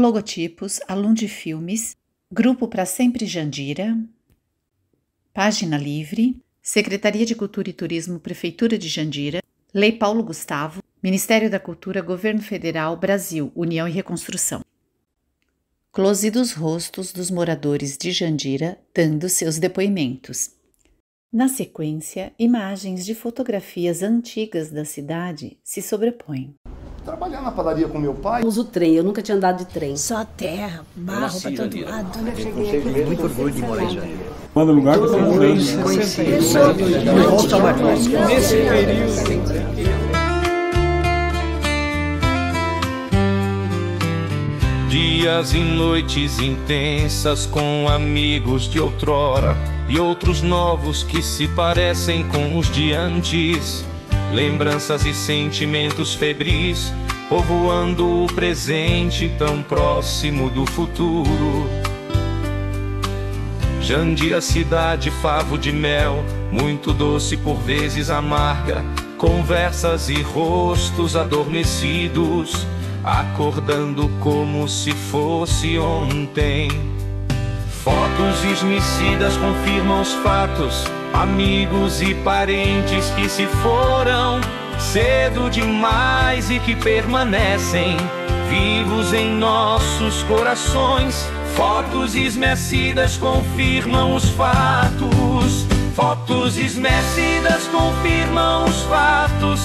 logotipos, Alund Filmes, Grupo Pra Sempre Jandira, Página Livre, Secretaria de Cultura e Turismo, Prefeitura de Jandira, Lei Paulo Gustavo, Ministério da Cultura, Governo Federal, Brasil, União e Reconstrução. Close dos rostos dos moradores de Jandira dando seus depoimentos. Na sequência, imagens de fotografias antigas da cidade se sobrepõem. Trabalhar na padaria com meu pai. Uso trem, eu nunca tinha andado de trem. Só terra, barro pra todo lado. Quando eu cheguei aqui, muito orgulho de morar em Jandira. Manda lugar que eu nesse período. Dias e noites intensas com amigos de outrora e outros novos que se parecem com os de antes. Lembranças e sentimentos febris, povoando o presente tão próximo do futuro. Jandira, cidade, favo de mel, muito doce, por vezes amarga. Conversas e rostos adormecidos, acordando como se fosse ontem. Fotos esmecidas confirmam os fatos, amigos e parentes que se foram cedo demais e que permanecem vivos em nossos corações. Fotos esmecidas confirmam os fatos, fotos esmecidas confirmam os fatos,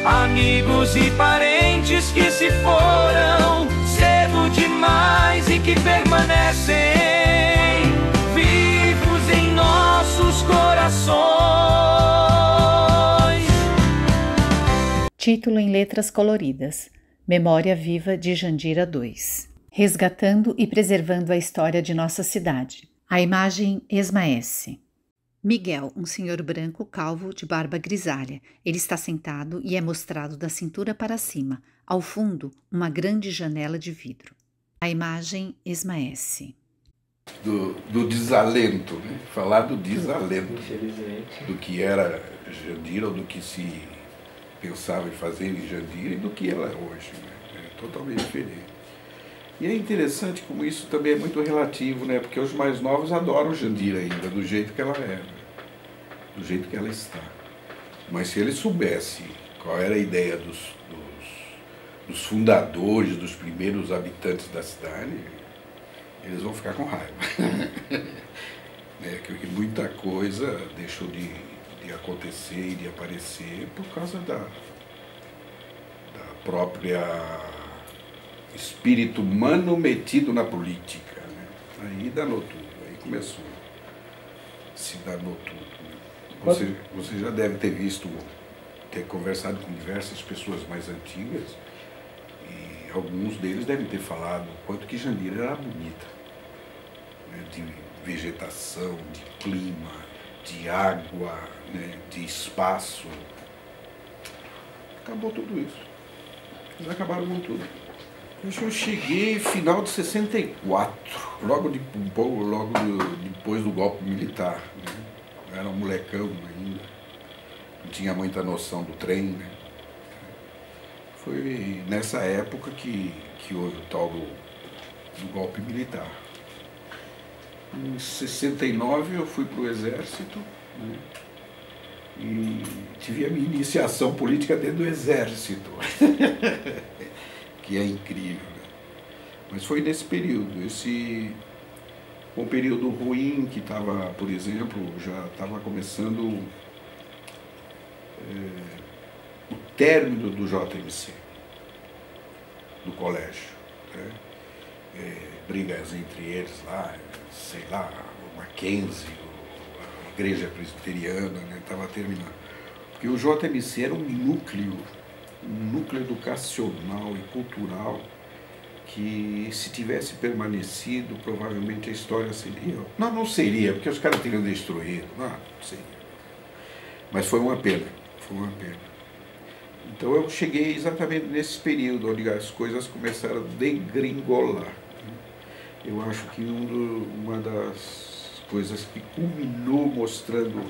amigos e parentes que se foram cedo demais e que permanecem vivos em nossos corações. Título em letras coloridas: Memória Viva de Jandira 2. Resgatando e preservando a história de nossa cidade. A imagem esmaece. Miguel, um senhor branco calvo de barba grisalha. Ele está sentado e é mostrado da cintura para cima. Ao fundo, uma grande janela de vidro. A imagem esmaece. Do desalento, né? Falar do desalento, do que era Jandira, ou do que se pensava em fazer em Jandira e do que ela é hoje, né? É totalmente diferente. E é interessante como isso também é muito relativo, né? Porque os mais novos adoram Jandira ainda, do jeito que ela é, né? Do jeito que ela está. Mas se eles soubessem qual era a ideia dos fundadores, dos primeiros habitantes da cidade, eles vão ficar com raiva. Que muita coisa deixou de acontecer e de aparecer por causa da própria espírito humano metido na política, né? Aí danou tudo, aí começou, se danou tudo. Né? Você já deve ter conversado com diversas pessoas mais antigas, e alguns deles devem ter falado o quanto que Jandira era bonita, né? De vegetação, de clima, de água, né? De espaço. Acabou tudo isso. Eles acabaram com tudo. Eu cheguei final de 64, logo depois do golpe militar, né? Eu era um molecão ainda, não tinha muita noção do trem, né? Foi nessa época que houve o tal do golpe militar. Em 69 eu fui para o Exército, né? E tive a minha iniciação política dentro do Exército. Que é incrível, né? Mas foi nesse período, um período ruim que estava, por exemplo, já estava começando o término do JMC, do colégio, né? Brigas entre eles lá, sei lá, o Mackenzie, a igreja presbiteriana, né? Estava terminando. Porque o JMC era um núcleo educacional e cultural que, se tivesse permanecido, provavelmente a história seria... Não seria, porque os caras teriam destruído, não seria. Mas foi uma pena, Então eu cheguei exatamente nesse período onde as coisas começaram a degringolar. Eu acho que uma das coisas que culminou mostrando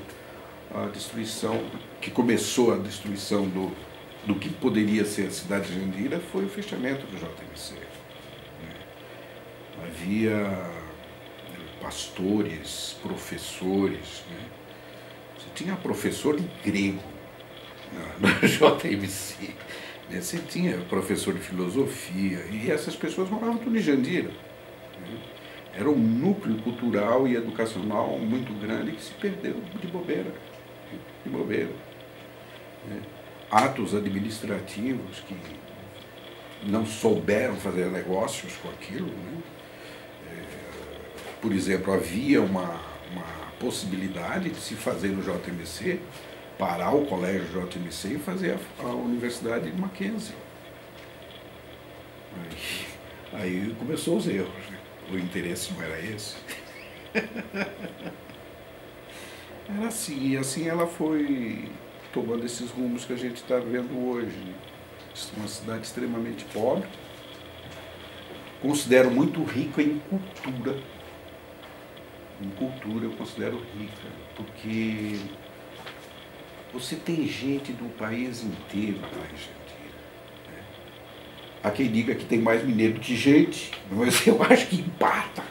a destruição, que começou a destruição do que poderia ser a cidade de Jandira, foi o fechamento do JMC. havia pastores, professores, né? Você tinha professor de grego no JMC, né? Você tinha professor de filosofia, e essas pessoas moravam tudo em Jandira, né? Era um núcleo cultural e educacional muito grande que se perdeu de bobeira, né? Atos administrativos que não souberam fazer negócios com aquilo, né? Por exemplo, havia uma possibilidade de se fazer no JMC, parar o colégio JMC e fazer a Universidade de Mackenzie. Aí começou os erros, né? O interesse não era esse. Era assim, e assim ela foi tomando esses rumos que a gente está vendo hoje, né? Uma cidade extremamente pobre, considero muito rica em cultura. Em cultura eu considero rica, porque você tem gente do país inteiro lá em Jandira, né? Há quem diga que tem mais mineiro que gente, mas eu acho que empata.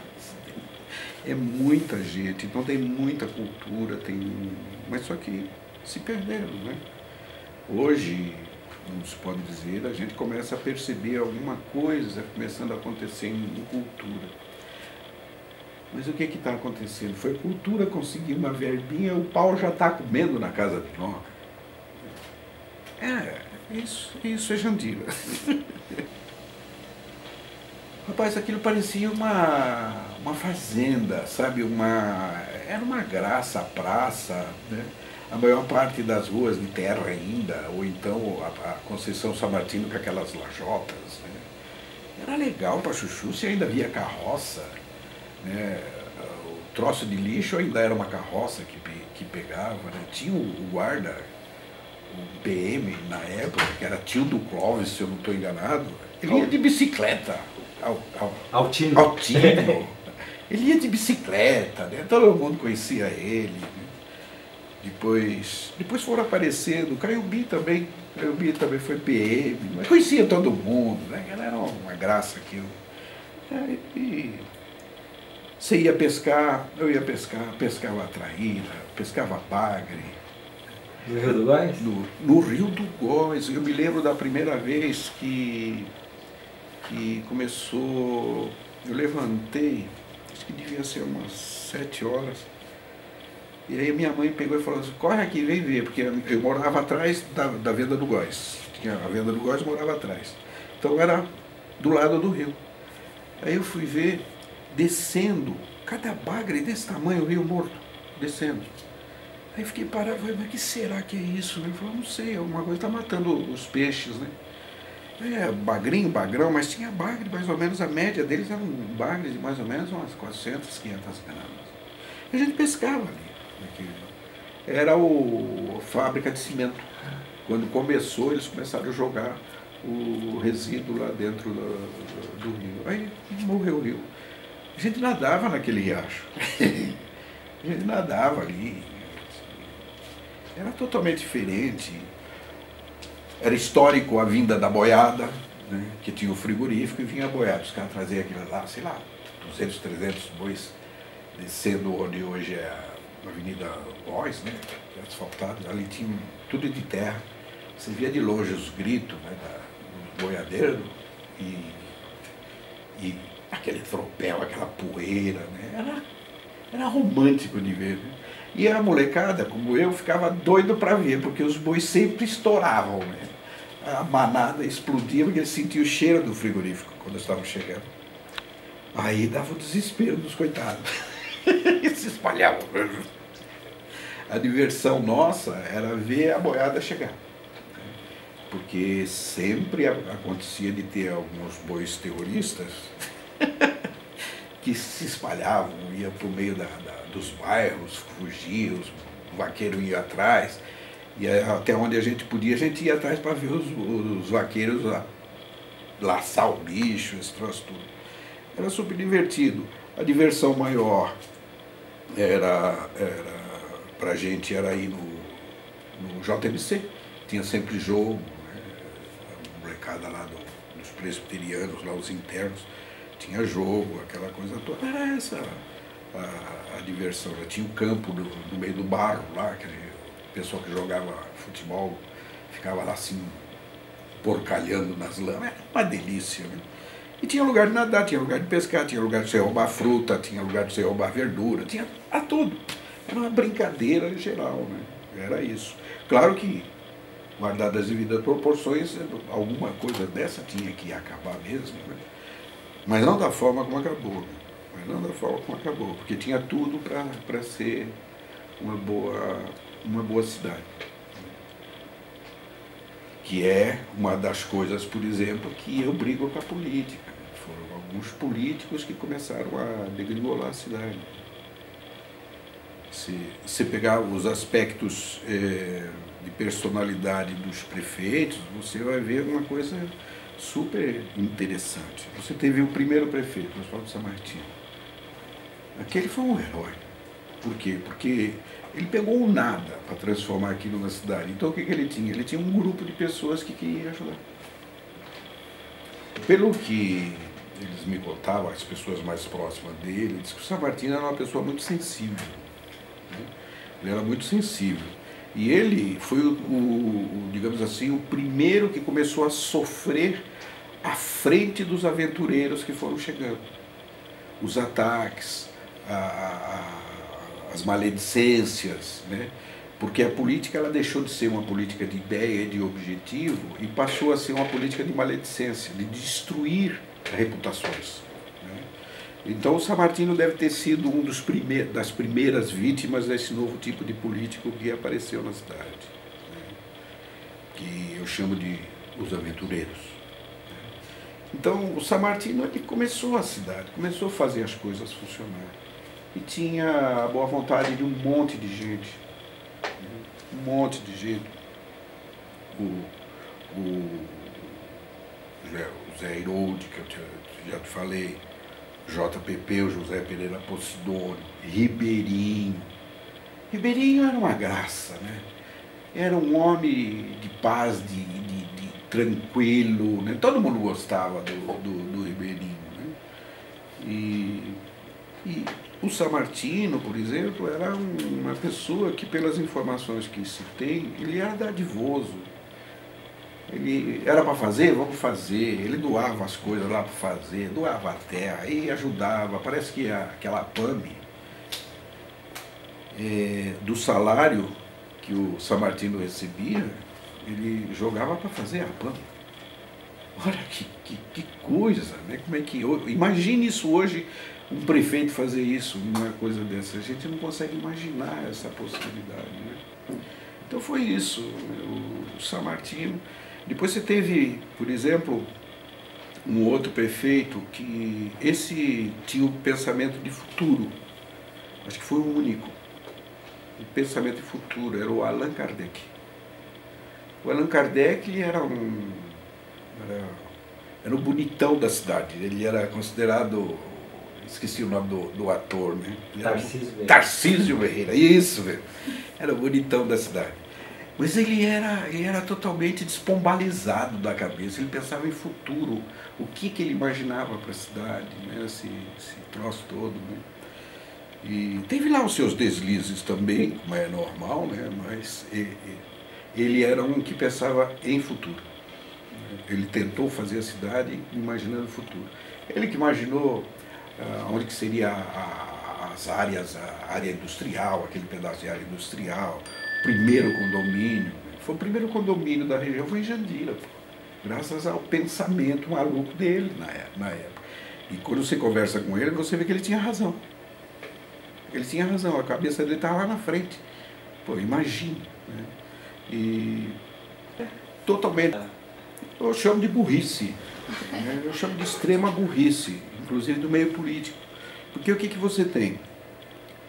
É muita gente, então tem muita cultura, mas só que se perderam, né? Hoje, como se pode dizer, a gente começa a perceber alguma coisa começando a acontecer em cultura. Mas o que está acontecendo? Foi a cultura conseguir uma verbinha, o pau já está comendo na casa de nós. Isso é Jandira. Rapaz, aquilo parecia uma fazenda, sabe? Era uma graça a praça, né? A maior parte das ruas de terra ainda, ou então a Conceição Samartino com aquelas lajotas, né? Era legal para chuchu, se ainda havia carroça, né? O troço de lixo ainda era uma carroça que pegava, né? Tinha o guarda, o PM na época, que era tio do Clóvis, se eu não estou enganado, ele ia de bicicleta ao tino. Ele ia de bicicleta, né? Todo mundo conhecia ele, né? Depois foram aparecendo, Caiubi também foi PM, mas conhecia todo mundo, né? Era uma graça aquilo. E você ia pescar, eu ia pescar, pescava traíra, pescava bagre. No Rio do Góis? No Rio do Góis. Eu me lembro da primeira vez que começou, eu levantei, acho que devia ser umas 7 horas, e aí minha mãe pegou e falou assim, corre aqui, vem ver, porque eu morava atrás da Venda do Góis. A Venda do Góis morava atrás. Então era do lado do rio. Aí eu fui ver, descendo, cada bagre desse tamanho, o Rio Morto, descendo. Aí fiquei parado, falei, mas que será que é isso? Ele falou, não sei, alguma coisa está matando os peixes, né? Bagrinho, bagrão, mas tinha bagre, mais ou menos, a média deles era um bagre de mais ou menos umas 400, 500 gramas. E a gente pescava ali. Era a fábrica de cimento. Quando começou, eles começaram a jogar o resíduo lá dentro do rio. Aí morreu o rio. A gente nadava naquele riacho. A gente nadava ali. Era totalmente diferente. Era histórico a vinda da boiada, né? Que tinha o frigorífico e vinha a boiada. Os caras traziam aquilo lá, sei lá, 200, 300 bois, descendo onde hoje é a Avenida Góis, né? Asfaltado. Ali tinha tudo de terra. Você via de longe os gritos, né, dos boiadeiros e aquele tropel, aquela poeira, né? Era romântico de ver, né? E a molecada, como eu, ficava doido para ver, porque os bois sempre estouravam, né? A manada explodia, porque eles sentiam o cheiro do frigorífico quando estavam chegando. Aí dava o desespero dos coitados. Eles se espalhavam. A diversão nossa era ver a boiada chegar. Porque sempre acontecia de ter alguns bois terroristas que se espalhavam, iam para o meio dos bairros, fugiam, os vaqueiros iam atrás, e até onde a gente podia, a gente ia atrás para ver os vaqueiros lá, laçar o bicho, esse troço tudo. Era super divertido. A diversão maior para a gente era ir no JMC, tinha sempre jogo, né? A molecada lá dos presbiterianos, lá os internos, Tinha jogo, aquela coisa toda. Era essa a diversão. Tinha o campo no meio do barro lá, aquele pessoal que jogava futebol ficava lá assim, porcalhando nas lamas. Era uma delícia, né? E tinha lugar de nadar, tinha lugar de pescar, tinha lugar de você roubar fruta, tinha lugar de você roubar verdura, tinha a tudo. Era uma brincadeira geral, né? Era isso. Claro que, guardadas as devidas proporções, alguma coisa dessa tinha que acabar mesmo, né? Mas não da forma como acabou, né? Mas não da forma como acabou, porque tinha tudo para ser uma boa cidade. Que é uma das coisas, por exemplo, que eu brigo com a política. Foram alguns políticos que começaram a degringolar a cidade. Se você pegar os aspectos de personalidade dos prefeitos, você vai ver uma coisa super interessante. Você teve o primeiro prefeito, Oswaldo Sammartino. Aquele foi um herói. Por quê? Porque ele pegou o nada para transformar aquilo na cidade. Então o que ele tinha? Ele tinha um grupo de pessoas que queriam ajudar. Pelo que eles me contavam, as pessoas mais próximas dele, diz que o Sammartino era uma pessoa muito sensível. Né? Ele era muito sensível. E ele foi digamos assim, o primeiro que começou a sofrer à frente dos aventureiros que foram chegando. Os ataques, as maledicências, né? Porque a política ela deixou de ser uma política de ideia, de objetivo, e passou a ser uma política de maledicência, de destruir reputações. Né? Então o Sammartino deve ter sido das primeiras vítimas desse novo tipo de político que apareceu na cidade, né? Que eu chamo de os aventureiros. Né? Então o Sammartino ele começou a cidade, começou a fazer as coisas funcionar. E tinha a boa vontade de um monte de gente. Um monte de gente. O Zé Iroldi, que eu já te falei, JPP, o José Pereira Posidônio, Ribeirinho. Ribeirinho era uma graça, né? Era um homem de paz, de tranquilo, né? Todo mundo gostava do Ribeirinho, né? E o Sammartino, por exemplo, era uma pessoa que, pelas informações que se tem, ele era dadivoso. Ele era para fazer? Vamos fazer. Ele doava as coisas lá para fazer, doava a terra e ajudava. Parece que aquela PAMI, do salário que o Sammartino recebia, ele jogava para fazer a PAMI. Olha que coisa, né? Como é que imagine isso hoje, um prefeito fazer isso, uma coisa dessa. A gente não consegue imaginar essa possibilidade, né? Então foi isso, o Sammartino. Depois você teve, por exemplo, um outro prefeito que esse tinha um pensamento de futuro. Acho que foi o único. O pensamento de futuro era o Allan Kardec. O Allan Kardec era o bonitão da cidade. Ele era considerado, esqueci o nome do ator, né? Tarcísio Meira, isso, velho. Era o bonitão da cidade. Mas ele era totalmente despombalizado da cabeça, ele pensava em futuro, o que ele imaginava para a cidade, né? esse troço todo. Né? E teve lá os seus deslizes também, como é normal, né? Mas ele era um que pensava em futuro. Ele tentou fazer a cidade imaginando o futuro. Ele que imaginou onde que seria as áreas, a área industrial, aquele pedaço de área industrial, primeiro condomínio. Foi o primeiro condomínio da região, foi em Jandira, pô, graças ao pensamento maluco dele na época. E quando você conversa com ele, você vê que ele tinha razão. Ele tinha razão, a cabeça dele estava lá na frente. Pô, imagine. Né? E totalmente, eu chamo de burrice, né? Eu chamo de extrema burrice, inclusive do meio político. Porque o que você tem?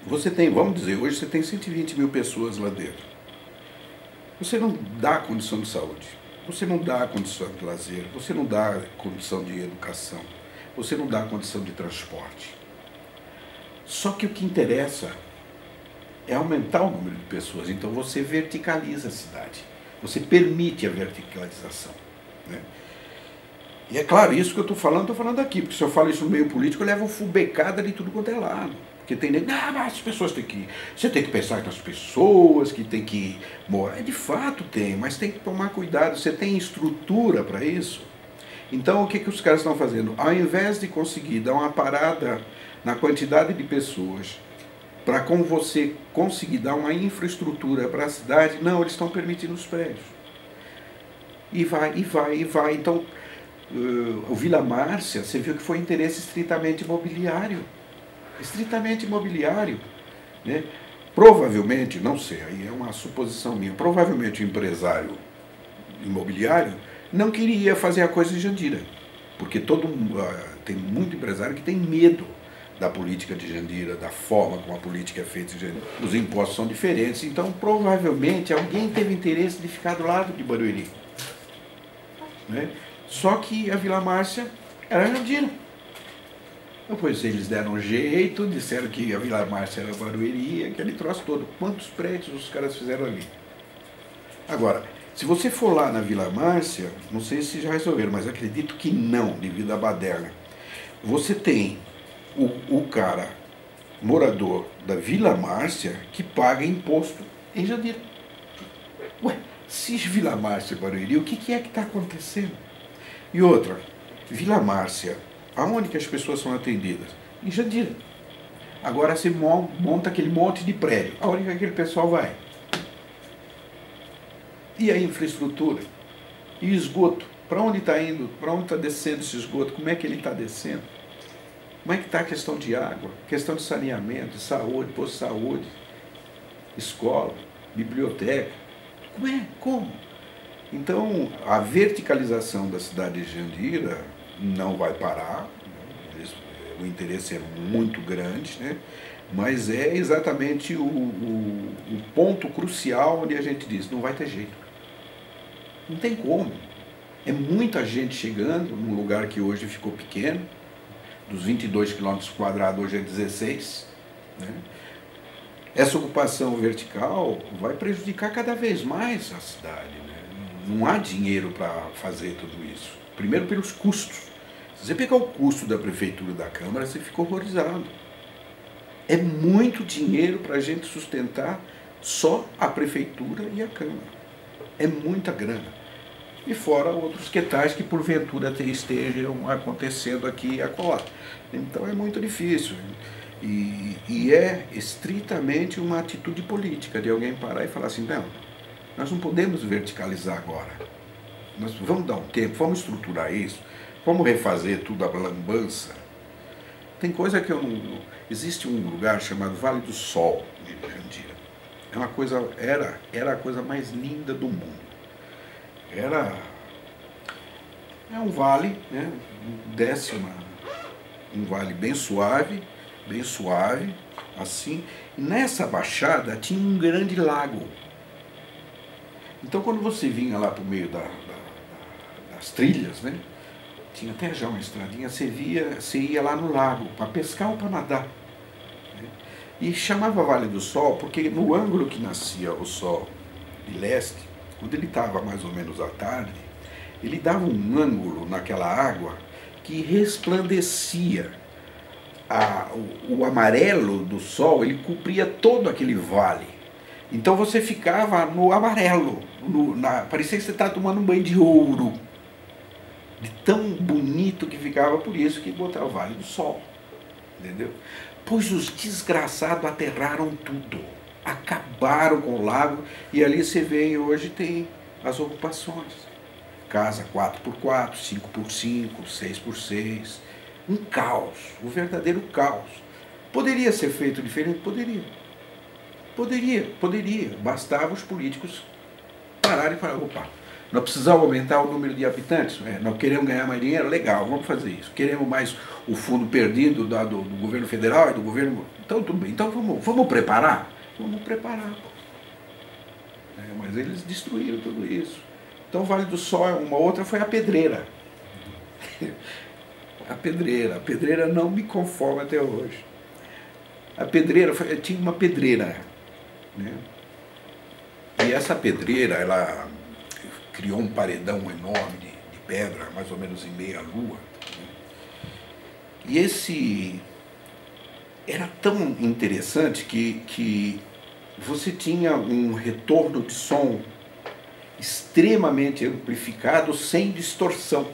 Você tem, vamos dizer, hoje você tem 120 mil pessoas lá dentro. Você não dá condição de saúde, você não dá condição de lazer, você não dá condição de educação, você não dá condição de transporte. Só que o que interessa é aumentar o número de pessoas, então você verticaliza a cidade, você permite a verticalização. Né? E é claro, isso que eu estou falando aqui, porque se eu falo isso no meio político, eu levo fubecada de tudo quanto é lado. Porque tem gente, mas as pessoas têm que... Você tem que pensar nas pessoas, que tem que morar. De fato tem, mas tem que tomar cuidado. Você tem estrutura para isso? Então o que os caras estão fazendo? Ao invés de conseguir dar uma parada na quantidade de pessoas, para como você conseguir dar uma infraestrutura para a cidade, não, eles estão permitindo os prédios. E vai. Então, o Vila Márcia, você viu que foi interesse estritamente imobiliário. Estritamente imobiliário, né? Provavelmente, não sei, aí é uma suposição minha, provavelmente o empresário imobiliário não queria fazer a coisa em Jandira, porque tem muito empresário que tem medo da política de Jandira, da forma como a política é feita em Jandira. Os impostos são diferentes, então provavelmente alguém teve interesse de ficar do lado de Barueri, né? Só que a Vila Márcia era Jandira. Depois eles deram um jeito, disseram que a Vila Márcia era Barueri, aquele troço todo. Quantos prédios os caras fizeram ali? Agora, se você for lá na Vila Márcia, não sei se já resolveram, mas acredito que não, devido à baderna. Você tem o cara, morador da Vila Márcia, que paga imposto em Jandira. Ué, se Vila Márcia é Barueri, o que é que está acontecendo? E outra, Vila Márcia, aonde que as pessoas são atendidas? Em Jandira. Agora você monta aquele monte de prédio. Aonde que aquele pessoal vai? E a infraestrutura? E esgoto? Para onde está indo? Para onde está descendo esse esgoto? Como é que ele está descendo? Como é que está a questão de água? Questão de saneamento, de saúde, posto de saúde, escola, biblioteca? Como? Então, a verticalização da cidade de Jandira não vai parar, o interesse é muito grande, né? Mas é exatamente o ponto crucial onde a gente diz, não vai ter jeito. Não tem como. É muita gente chegando num lugar que hoje ficou pequeno, dos 22 km², hoje é 16, né? Essa ocupação vertical vai prejudicar cada vez mais a cidade, né? Não há dinheiro para fazer tudo isso. Primeiro pelos custos. Se você pegar o custo da prefeitura e da Câmara, você fica horrorizado. É muito dinheiro para a gente sustentar só a prefeitura e a Câmara. É muita grana. E fora outros quetais que porventura estejam acontecendo aqui e acolá. Então é muito difícil. E é estritamente uma atitude política de alguém parar e falar assim, não, nós não podemos verticalizar agora. Nós vamos dar um tempo, vamos estruturar isso, vamos refazer tudo a lambança. Tem coisa que eu não... Existe um lugar chamado Vale do Sol, de Jandira. É uma coisa, era a coisa mais linda do mundo. É um vale, né? Desce um vale bem suave, assim. E nessa baixada tinha um grande lago. Então quando você vinha lá para o meio das trilhas, né? Tinha até já uma estradinha, você ia lá no lago para pescar ou para nadar. Né? E chamava Vale do Sol porque no ângulo que nascia o sol de leste, quando ele estava mais ou menos à tarde, ele dava um ângulo naquela água que resplandecia. O amarelo do sol, ele cobria todo aquele vale. Então você ficava no amarelo, parecia que você estava tomando um banho de ouro. De tão bonito que ficava, por isso que botaram o Vale do Sol, entendeu? Pois os desgraçados aterraram tudo, acabaram com o lago, e ali você vê, hoje tem as ocupações, casa 4x4, 5x5, 6x6, um caos, um verdadeiro caos. Poderia ser feito diferente? Poderia, bastava os políticos pararem e falar, opa, nós precisamos aumentar o número de habitantes, nós queremos ganhar mais dinheiro, legal, vamos fazer isso. Queremos mais o fundo perdido do governo federal e do governo... Então tudo bem, então vamos preparar? Vamos preparar. Mas eles destruíram tudo isso. Então Vale do Sol, uma outra foi a Pedreira. A Pedreira não me conforma até hoje. A Pedreira, tinha uma pedreira, né? E essa pedreira, ela criou um paredão enorme de pedra, mais ou menos em meia lua. E esse era tão interessante que você tinha um retorno de som extremamente amplificado, sem distorção.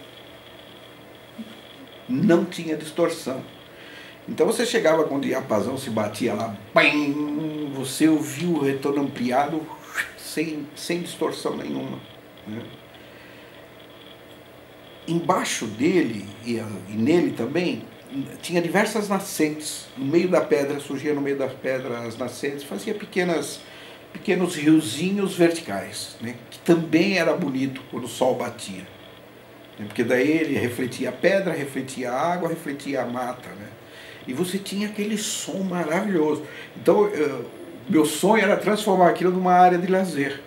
Não tinha distorção. Então você chegava com o diapasão, se batia lá, bam, você ouvia o retorno ampliado sem distorção nenhuma, né? Embaixo dele e nele também tinha diversas nascentes. No meio da pedra, surgia no meio das pedras as nascentes, fazia pequenos riozinhos verticais, né? Que também era bonito quando o sol batia, né? Porque daí ele refletia a pedra, refletia a água, refletia a mata, né? E você tinha aquele som maravilhoso. Então, meu sonho era transformar aquilo numa área de lazer,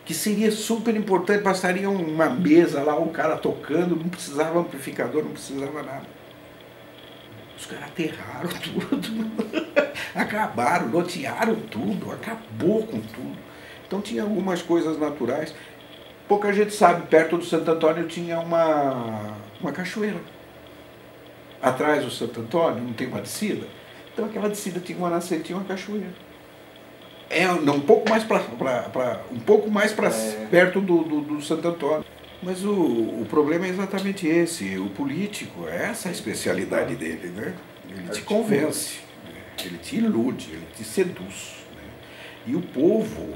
que seria super importante. Bastaria uma mesa lá, um cara tocando, não precisava amplificador, não precisava nada. Os caras aterraram tudo, acabaram, lotearam tudo, acabou com tudo. Então tinha algumas coisas naturais. Pouca gente sabe, perto do Santo Antônio tinha uma cachoeira. Atrás do Santo Antônio não tem uma descida? Então aquela descida tinha uma nascente, tinha uma cachoeira. Um pouco mais para perto do Santo Antônio. Mas o problema é exatamente esse. O político, essa é a especialidade dele, né? Ele te convence, né? Ele te ilude, ele te seduz, né? E o povo,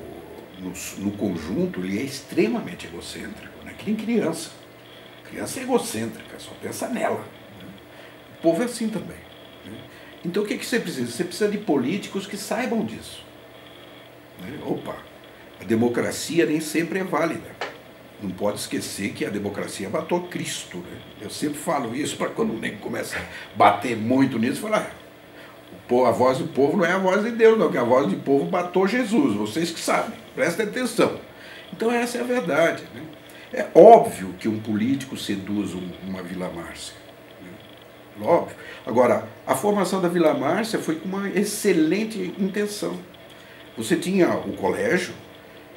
no conjunto, ele é extremamente egocêntrico, né? Que nem criança. Criança é egocêntrica, só pensa nela, né? O povo é assim também, né? Então o que você precisa? Você precisa de políticos que saibam disso, né? Opa, a democracia nem sempre é válida. Não pode esquecer que a democracia matou Cristo, né? Eu sempre falo isso para quando o nego começa a bater muito nisso, falar, a voz do povo não é a voz de Deus, não, que a voz do povo matou Jesus, vocês que sabem, prestem atenção. Então essa é a verdade, né? É óbvio que um político seduz uma Vila Márcia, né? Óbvio. Agora, a formação da Vila Márcia foi com uma excelente intenção. Você tinha o colégio,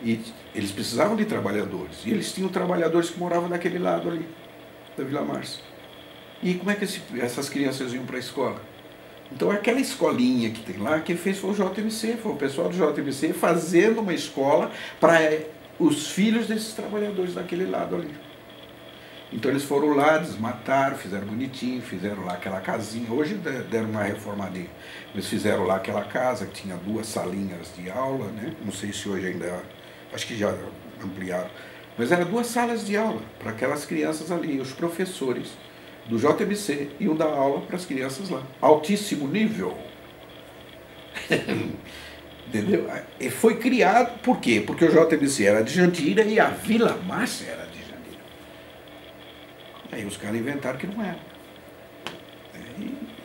e eles precisavam de trabalhadores. E eles tinham trabalhadores que moravam daquele lado ali, da Vila Márcia. E como é que essas crianças iam para a escola? Então aquela escolinha que tem lá, quem fez foi o JMC, foi o pessoal do JMC fazendo uma escola para os filhos desses trabalhadores daquele lado ali. Então eles foram lá, desmataram, fizeram bonitinho, fizeram lá aquela casinha. Hoje deram uma reformadinha. Eles fizeram lá aquela casa que tinha 2 salinhas de aula, né? Não sei se hoje ainda... Acho que já ampliaram. Mas eram 2 salas de aula para aquelas crianças ali. Os professores do JMC iam dar aula para as crianças lá. Altíssimo nível. Entendeu? E foi criado, por quê? Porque o JMC era de Jandira e a Vila Márcia era de Jandira. Aí os caras inventaram que não era.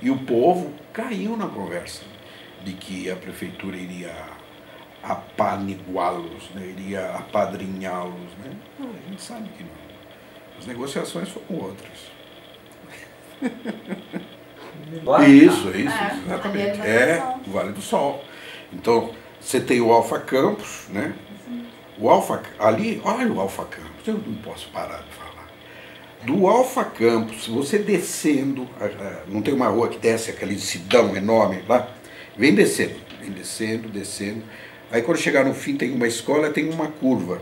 E o povo caiu na conversa de que a prefeitura iria apaniguá-los, né? Iria apadrinhá-los, né? A gente sabe que não. As negociações foram outras. Isso, exatamente. O Vale do Sol. Então, você tem o Alfa Campos, né? O Alfa, ali, olha o Alfa Campos, eu não posso parar de falar. Do Alfa Campos, você descendo, não tem uma rua que desce aquele cidão enorme lá? Vem descendo, descendo. Aí quando chegar no fim tem uma escola, tem uma curva.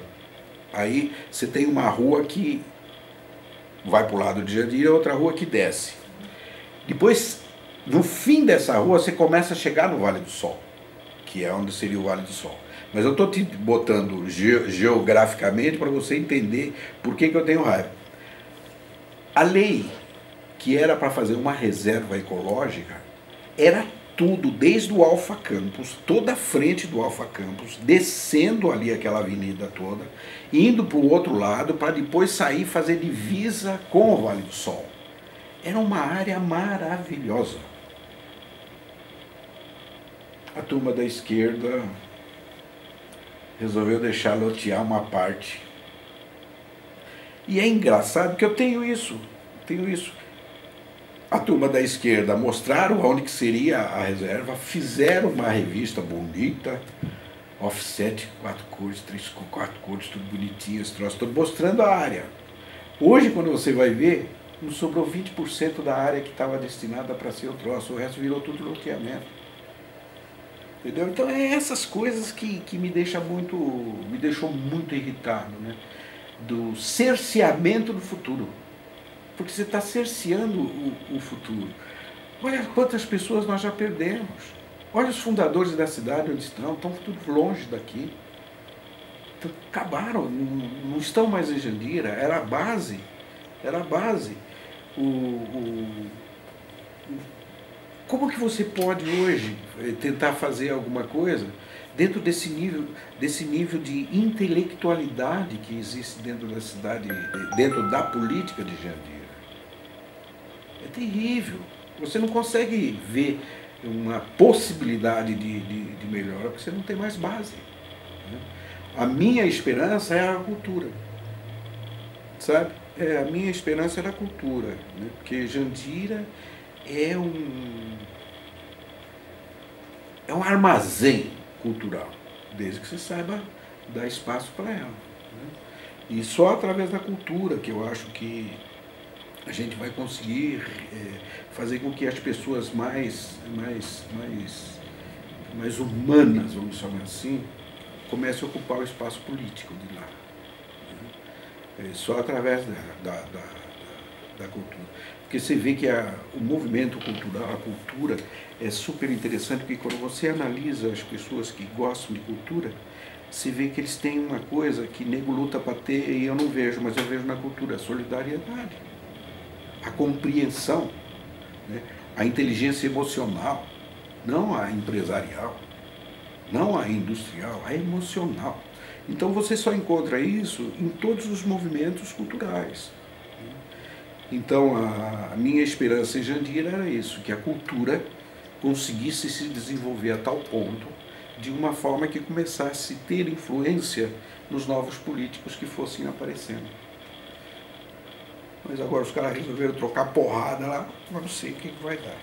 Aí você tem uma rua que vai para o lado de Jandira, outra rua que desce. Depois, no fim dessa rua, você começa a chegar no Vale do Sol, que é onde seria o Vale do Sol. Mas eu estou te botando geograficamente para você entender por que eu tenho raiva. A lei, que era para fazer uma reserva ecológica, era tudo, desde o Alfa Campos, toda a frente do Alfa Campos, descendo ali aquela avenida toda, indo para o outro lado, para depois sair e fazer divisa com o Vale do Sol. Era uma área maravilhosa. A turma da esquerda resolveu deixar lotear uma parte. E é engraçado que eu tenho isso. A turma da esquerda mostraram onde que seria a reserva, fizeram uma revista bonita, offset, 4 cores, 4 cores, tudo bonitinho, esse troço todo, mostrando a área. Hoje, quando você vai ver, não sobrou 20% da área que estava destinada para ser o troço, o resto virou tudo loteamento. Entendeu? Então é essas coisas que me deixou muito irritado, né? Do cerceamento do futuro. Porque você está cerceando o futuro. Olha quantas pessoas nós já perdemos. Olha os fundadores da cidade onde estão tudo longe daqui. Então, acabaram, não estão mais em Jandira, era a base. Como que você pode hoje tentar fazer alguma coisa dentro desse nível de intelectualidade que existe dentro da cidade, dentro da política de Jandira? É terrível. Você não consegue ver uma possibilidade de melhora porque você não tem mais base. A minha esperança é a cultura, sabe? A minha esperança era a cultura, né? Porque Jandira é um armazém cultural, desde que você saiba dar espaço para ela, né? E só através da cultura que eu acho que a gente vai conseguir fazer com que as pessoas mais humanas, vamos chamar assim, comece a ocupar o espaço político de lá. Só através da cultura. Porque você vê que o movimento cultural, a cultura, é super interessante, porque quando você analisa as pessoas que gostam de cultura, você vê que eles têm uma coisa que nego luta para ter e eu não vejo, mas eu vejo na cultura, a solidariedade, a compreensão, né? A inteligência emocional, não a empresarial, não a industrial, a emocional. Então você só encontra isso em todos os movimentos culturais. Então a minha esperança em Jandira era isso, que a cultura conseguisse se desenvolver a tal ponto de uma forma que começasse a ter influência nos novos políticos que fossem aparecendo. Mas agora os caras resolveram trocar porrada lá, mas não sei o que vai dar.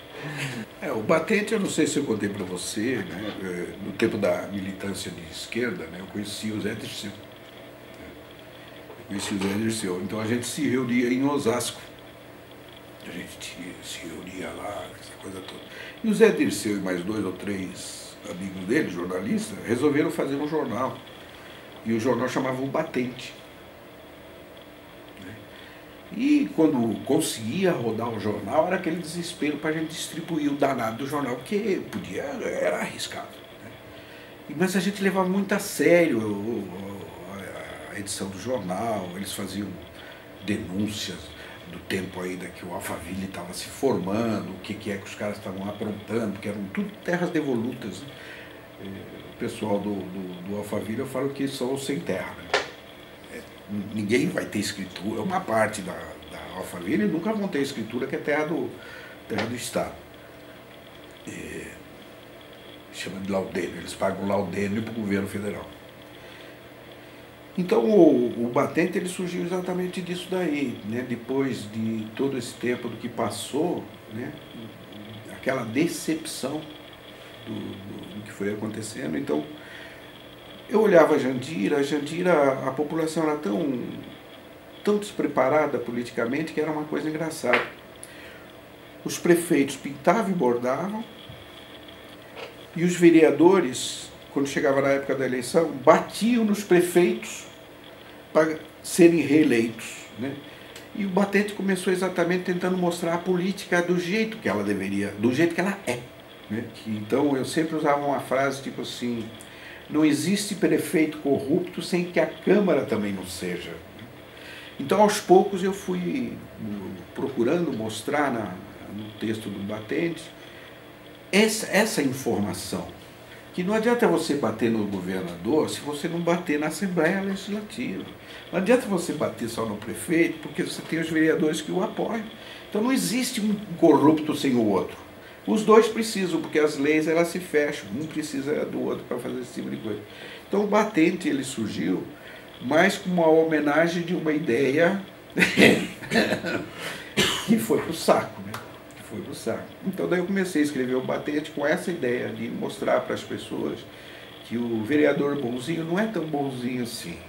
O batente, eu não sei se eu contei para você, né? No tempo da militância de esquerda, né? Eu conheci o Zé Dirceu. Então a gente se reunia em Osasco. A gente se reunia lá, essa coisa toda. E o Zé Dirceu e mais 2 ou 3 amigos dele, jornalistas, resolveram fazer um jornal. E o jornal chamava O Batente. E quando conseguia rodar o jornal, era aquele desespero para a gente distribuir o danado do jornal, porque era arriscado, né? Mas a gente levava muito a sério a edição do jornal, eles faziam denúncias do tempo ainda que o Alphaville estava se formando, o que é que os caras estavam aprontando, porque eram tudo terras devolutas, né? O pessoal do Alphaville, eu falo que são sem terra, né? Ninguém vai ter escritura, uma parte da Alphaville nunca vão ter escritura, que é terra do Estado. Chama de laudênio, eles pagam laudênio para o governo federal. Então o batente ele surgiu exatamente disso daí, né? Depois de todo esse tempo do que passou, né? Aquela decepção do que foi acontecendo. Então eu olhava a Jandira, a população era tão despreparada politicamente que era uma coisa engraçada. Os prefeitos pintavam e bordavam, e os vereadores, quando chegava na época da eleição, batiam nos prefeitos para serem reeleitos, né? E o batente começou exatamente tentando mostrar a política do jeito que ela deveria, do jeito que ela é, né? Então eu sempre usava uma frase tipo assim: não existe prefeito corrupto sem que a Câmara também não seja. Então, aos poucos, eu fui procurando mostrar no texto do batente essa informação, que não adianta você bater no governador se você não bater na Assembleia Legislativa. Não adianta você bater só no prefeito, porque você tem os vereadores que o apoiam. Então, não existe um corrupto sem o outro. Os dois precisam, porque as leis elas se fecham, um precisa do outro para fazer esse tipo de coisa. Então o batente ele surgiu mais como uma homenagem de uma ideia que foi pro saco, né? Que foi pro saco. Então daí eu comecei a escrever o batente com essa ideia de mostrar para as pessoas que o vereador bonzinho não é tão bonzinho assim,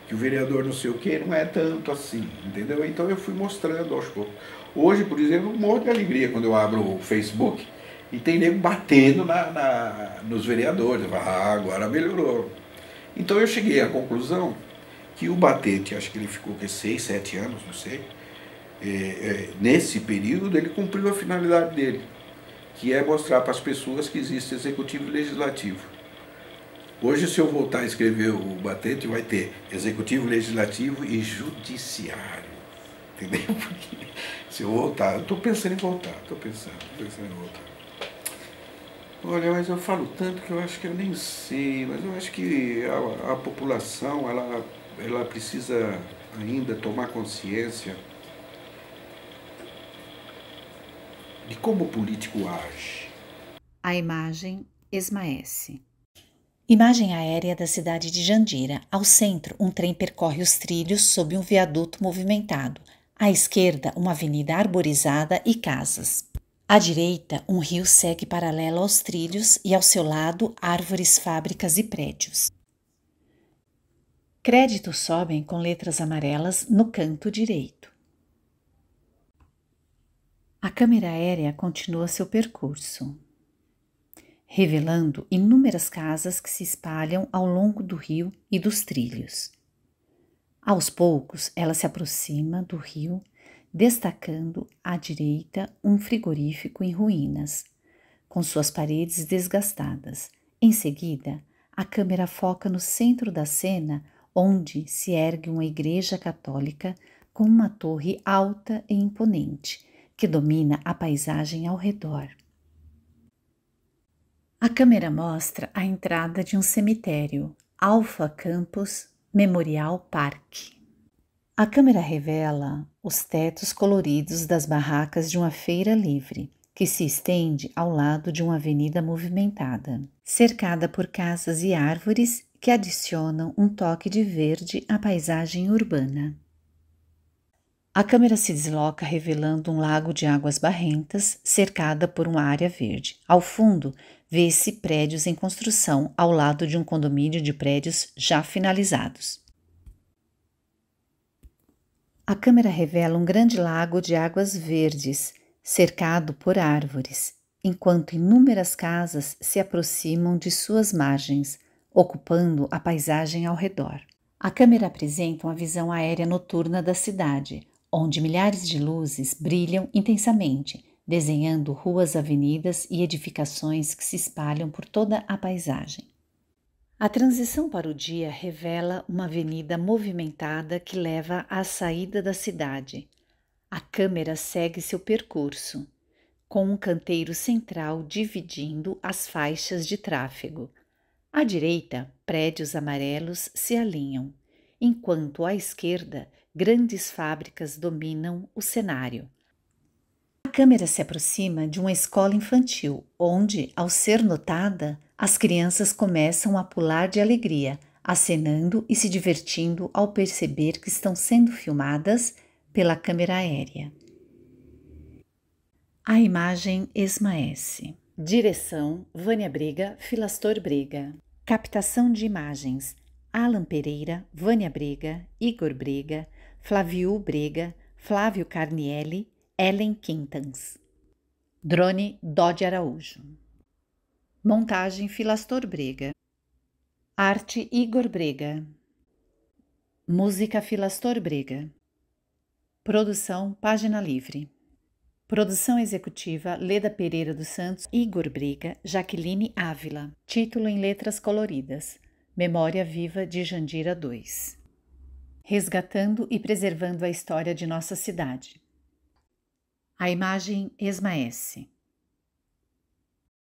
que o vereador não sei o quê não é tanto assim, entendeu? Então eu fui mostrando aos poucos. Hoje, por exemplo, um monte de alegria quando eu abro o Facebook e tem nego batendo nos vereadores. Agora melhorou. Então eu cheguei à conclusão que o Batete, acho que ele ficou com 6, 7 anos, não sei, nesse período ele cumpriu a finalidade dele, que é mostrar para as pessoas que existe executivo e legislativo. Hoje, se eu voltar a escrever o Batete, vai ter executivo, legislativo e judiciário, entendeu? Porque se eu voltar, eu estou pensando em voltar, estou pensando em voltar. Olha, mas eu falo tanto que eu acho que eu nem sei, mas eu acho que a população, ela precisa ainda tomar consciência de como o político age. A imagem esmaece. Imagem aérea da cidade de Jandira. Ao centro, um trem percorre os trilhos sob um viaduto movimentado. À esquerda, uma avenida arborizada e casas. À direita, um rio segue paralelo aos trilhos e ao seu lado, árvores, fábricas e prédios. Créditos sobem com letras amarelas no canto direito. A câmera aérea continua seu percurso, revelando inúmeras casas que se espalham ao longo do rio e dos trilhos. Aos poucos, ela se aproxima do rio, destacando à direita um frigorífico em ruínas, com suas paredes desgastadas. Em seguida, a câmera foca no centro da cena, onde se ergue uma igreja católica com uma torre alta e imponente, que domina a paisagem ao redor. A câmera mostra a entrada de um cemitério, Alpha Campus Memorial Park. A câmera revela os tetos coloridos das barracas de uma feira livre, que se estende ao lado de uma avenida movimentada, cercada por casas e árvores que adicionam um toque de verde à paisagem urbana. A câmera se desloca revelando um lago de águas barrentas, cercada por uma área verde. Ao fundo, vê-se prédios em construção ao lado de um condomínio de prédios já finalizados. A câmera revela um grande lago de águas verdes, cercado por árvores, enquanto inúmeras casas se aproximam de suas margens, ocupando a paisagem ao redor. A câmera apresenta uma visão aérea noturna da cidade, onde milhares de luzes brilham intensamente, desenhando ruas, avenidas e edificações que se espalham por toda a paisagem. A transição para o dia revela uma avenida movimentada que leva à saída da cidade. A câmera segue seu percurso, com um canteiro central dividindo as faixas de tráfego. À direita, prédios amarelos se alinham, enquanto à esquerda, grandes fábricas dominam o cenário. A câmera se aproxima de uma escola infantil, onde, ao ser notada, as crianças começam a pular de alegria, acenando e se divertindo ao perceber que estão sendo filmadas pela câmera aérea. A imagem esmaece. Direção: Vânia Brega, Filastor Brega. Captação de imagens: Alan Pereira, Vânia Brega, Igor Brega, Flávio Brega, Flávio Carnielli, Ellen Quintans. Drone: Dodi Araújo. Montagem: Filastor Brega. Arte: Igor Brega. Música: Filastor Brega. Produção: Página Livre. Produção executiva: Leda Pereira dos Santos, Igor Brega, Jaqueline Ávila. Título em letras coloridas: Memória Viva de Jandira 2. Resgatando e preservando a história de nossa cidade. A imagem esmaece.